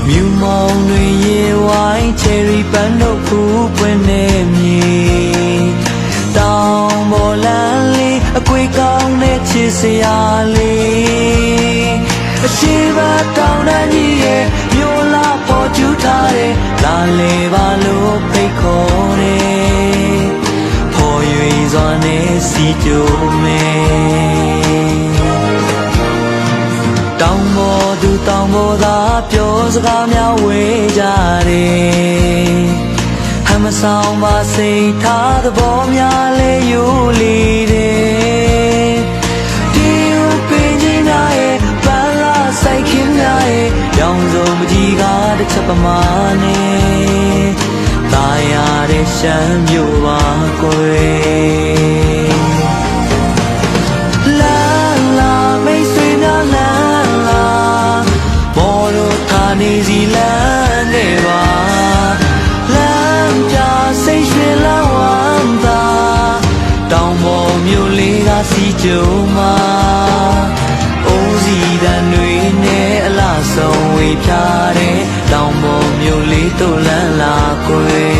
မြူမောင်တွင်ရေဝိုင်းချယ်ရီပန်းတို့ဖူးပွင့်နေမြေတောင်ပေါ်လမ်းလေးအကွေကောင်းတဲ့ချစ်စရာလေးအရှိဘတောင်တန်းကြီးရဲ့မြို့လာပေါ်ကျူးထားတဲ့လာလေပါလို့ဖိတ်ခေါ်တယ်ဖော်ရွေစွာနဲ့စီကြိုမယ်တောင်ပေါ်သူတောင်ပေါ်သာပြောစကားများဝေကြတယ်ဟမ်းမဆောင်ပါစိတ်ထားသဘောများလဲယူလီတယ်ဒီဥပင်းကြီးများရဲ့ပန်းလာစိုက်ခင်းများရဲ့ရောင်စုံမကြီးကားတစ်ချက်ပမာနဲ့တာယာတဲ့ရှမ်းမြို့ပါကွယ်လာလာမိတ်ဆွေများလာနေစီလမ်းနဲ့ပါလမ်းပြစိတ်ရွှင်လန်းဝမ်းသာတောင်ပေါ်မြို့လေးကစီကြုံမှာအိုးစီတန်တွေနဲ့အလားဆုံးဝေးပြတဲ့တောင်ပေါ်မြို့လေးတို့လန်းလာကွယ်